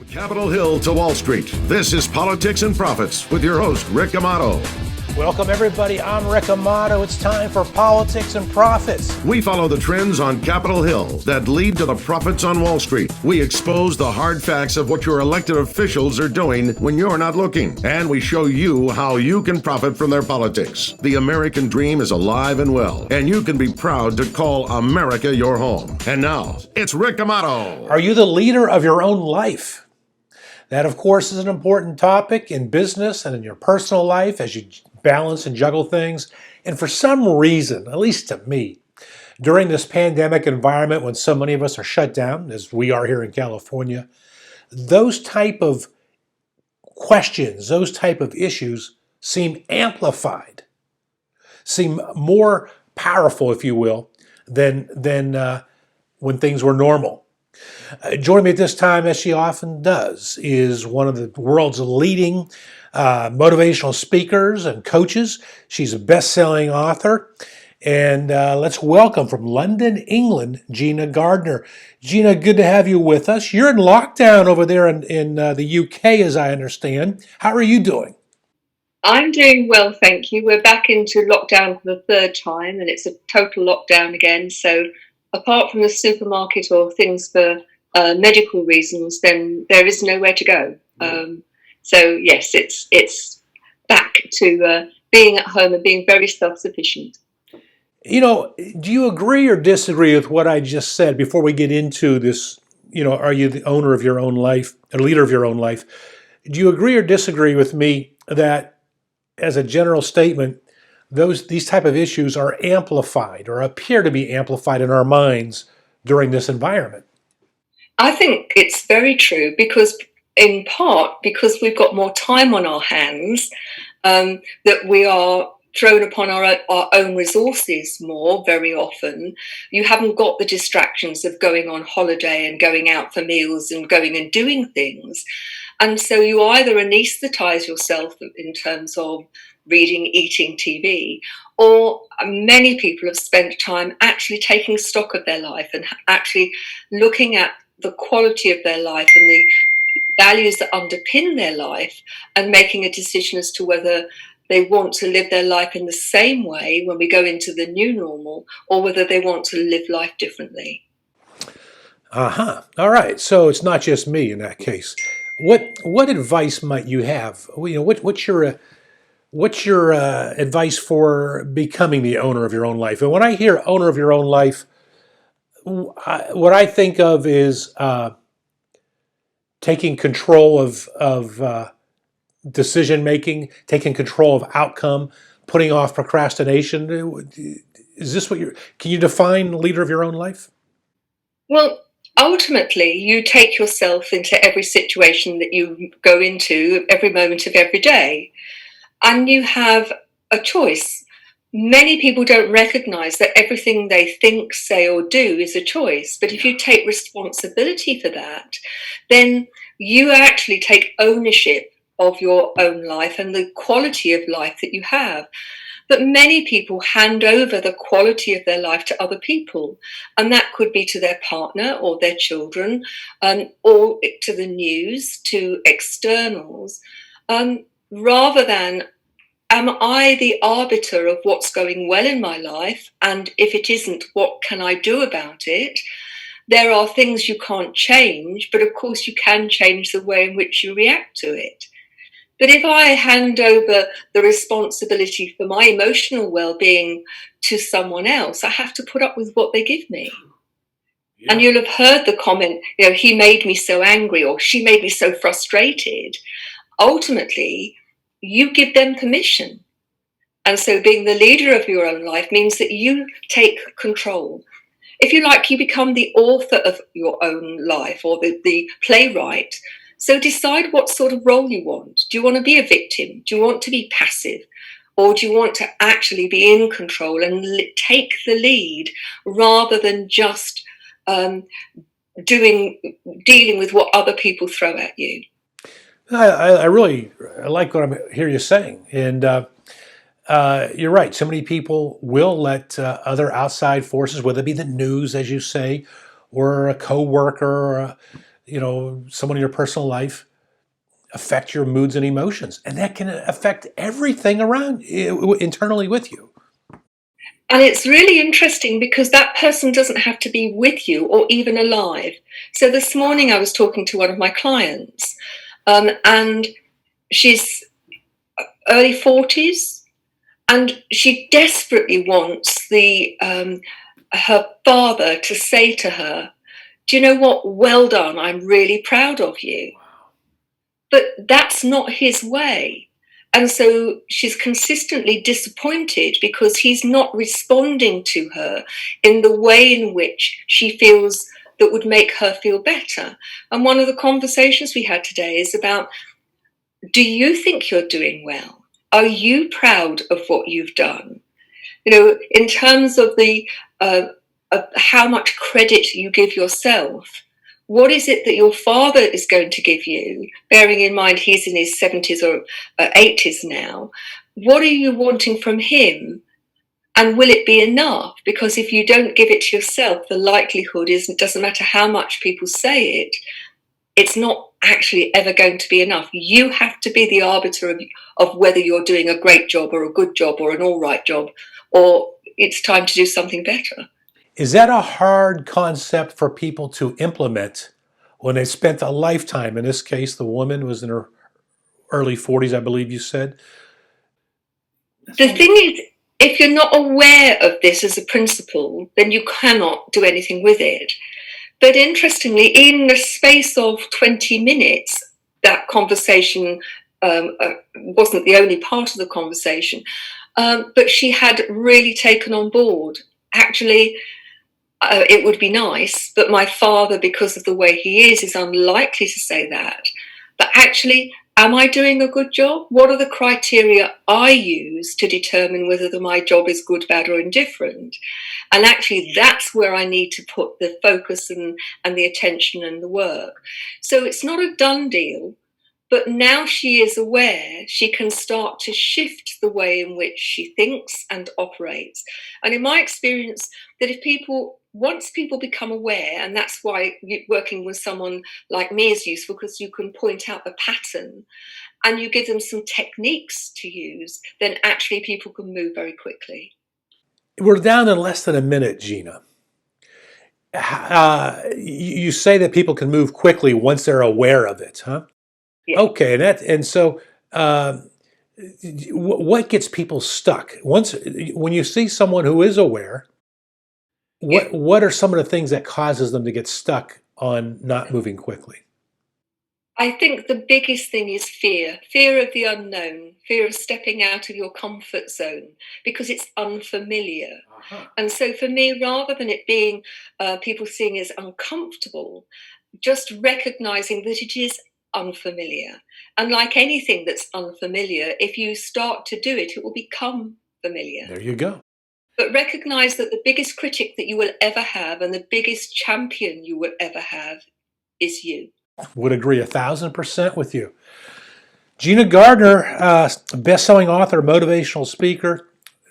Capitol Hill to Wall Street. This is Politics and Profits with your host, Rick Amato. Welcome, everybody. I'm Rick Amato. It's time for Politics and Profits. We follow the trends on Capitol Hill that lead to the profits on Wall Street. We expose the hard facts of what your elected officials are doing when you're not looking. And we show you how you can profit from their politics. The American dream is alive and well, and you can be proud to call America your home. And now, it's Rick Amato. Are you the leader of your own life? That, of course, is an important topic in business and in your personal life as you balance and juggle things. And for some reason, at least to me, during this pandemic environment when so many of us are shut down, as we are here in California, those type of questions, those type of issues seem amplified, seem more powerful, if you will, than when things were normal. Joining me at this time, as she often does, is one of the world's leading motivational speakers and coaches. She's a best-selling author. And let's welcome from London, England, Gina Gardiner. Gina, good to have you with us. You're in lockdown over there in the UK, as I understand. How are you doing? I'm doing well, thank you. We're back into lockdown for the third time, and it's a total lockdown again. So apart from the supermarket or things for medical reasons, then there is nowhere to go. So yes, it's back to being at home and being very self-sufficient. You know, do you agree or disagree with what I just said before we get into this? You know, are you the owner of your own life, a leader of your own life? Do you agree or disagree with me that, as a general statement, these type of issues are amplified or appear to be amplified in our minds during this environment? I think it's very true because, in part, because we've got more time on our hands, that we are thrown upon our own resources more very often. You haven't got the distractions of going on holiday and going out for meals and going and doing things. And so you either anesthetize yourself in terms of reading, eating, TV, or many people have spent time actually taking stock of their life and actually looking at the quality of their life and the values that underpin their life and making a decision as to whether they want to live their life in the same way when we go into the new normal or whether they want to live life differently. All right. So it's not just me in that case. What advice might you have? You know, what's your advice for becoming the owner of your own life? And when I hear owner of your own life, what I think of is taking control of decision making, taking control of outcome, putting off procrastination. Is this can you define leader of your own life? Well, ultimately, you take yourself into every situation that you go into every moment of every day, and you have a choice. Many people don't recognize that everything they think, say, or do is a choice. But if you take responsibility for that, then you actually take ownership of your own life and the quality of life that you have. But many people hand over the quality of their life to other people, and that could be to their partner or their children, or to the news, to externals, rather than, am I the arbiter of what's going well in my life? And if it isn't, what can I do about it? There are things you can't change, but of course you can change the way in which you react to it. But if I hand over the responsibility for my emotional well-being to someone else, I have to put up with what they give me. Yeah. And you'll have heard the comment, you know, he made me so angry or she made me so frustrated. Ultimately, you give them permission. And so being the leader of your own life means that you take control. If you like, you become the author of your own life or the playwright. So decide what sort of role you want. Do you want to be a victim? Do you want to be passive? Or do you want to actually be in control and take the lead rather than just dealing with what other people throw at you? I really like what I hear you saying. And you're right. So many people will let other outside forces, whether it be the news, as you say, or a coworker, or someone in your personal life affect your moods and emotions, and that can affect everything around internally with you. And it's really interesting because that person doesn't have to be with you or even alive. So this morning I was talking to one of my clients, and she's early 40s, and she desperately wants her father to say to her, "Do you know what? Well done. I'm really proud of you." But that's not his way. And so she's consistently disappointed because he's not responding to her in the way in which she feels that would make her feel better. And one of the conversations we had today is about, do you think you're doing well? Are you proud of what you've done? In terms of of how much credit you give yourself, what is it that your father is going to give you, bearing in mind he's in his 70s or 80s now? What are you wanting from him? And will it be enough? Because if you don't give it to yourself, the likelihood is it doesn't matter how much people say it, it's not actually ever going to be enough. You have to be the arbiter of whether you're doing a great job or a good job or an all right job, or it's time to do something better. Is that a hard concept for people to implement when they spent a lifetime? In this case, the woman was in her early 40s, I believe you said. The thing is, if you're not aware of this as a principle, then you cannot do anything with it. But interestingly, in the space of 20 minutes, that conversation wasn't the only part of the conversation, but she had really taken on board. Actually, it would be nice, but my father, because of the way he is unlikely to say that. But actually, am I doing a good job? What are the criteria I use to determine whether my job is good, bad, or indifferent? And actually, that's where I need to put the focus and the attention and the work. So it's not a done deal, but now she is aware, she can start to shift the way in which she thinks and operates. And in my experience, that once people become aware, and that's why working with someone like me is useful, because you can point out the pattern and you give them some techniques to use, then actually people can move very quickly. We're down in less than a minute, Gina. You say that people can move quickly once they're aware of it, huh? Yeah. Okay, what gets people stuck? When you see someone who is aware, what are some of the things that causes them to get stuck on not moving quickly? I think the biggest thing is fear of the unknown, fear of stepping out of your comfort zone because it's unfamiliar. Uh-huh. And so for me, rather than it being people seeing as uncomfortable, just recognizing that it is unfamiliar. And like anything that's unfamiliar, if you start to do it, it will become familiar. There you go. But recognize that the biggest critic that you will ever have and the biggest champion you will ever have is you. Would agree 1,000% with you. Gina Gardiner, best-selling author, motivational speaker,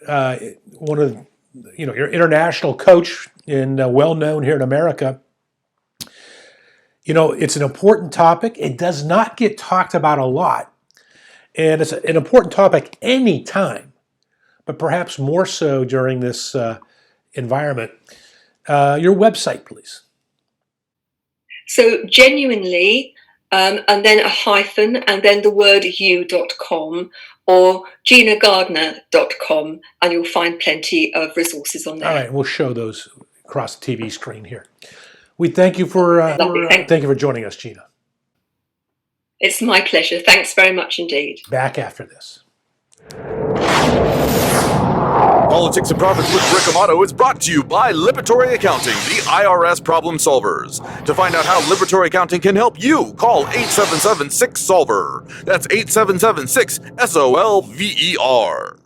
one of your international coach and well-known here in America. It's an important topic. It does not get talked about a lot, and it's an important topic anytime, but perhaps more so during this environment. Your website, please. So genuinely, and then a hyphen, and then the word you.com or ginagardiner.com, and you'll find plenty of resources on there. All right, we'll show those across the TV screen here. We thank you for thank you for joining us, Gina. It's my pleasure. Thanks very much indeed. Back after this. Politics and Profits with Rick Amato is brought to you by Liberatory Accounting, the IRS problem solvers. To find out how Liberatory Accounting can help you, call 877-6-SOLVER. That's 877-6-SOLVER.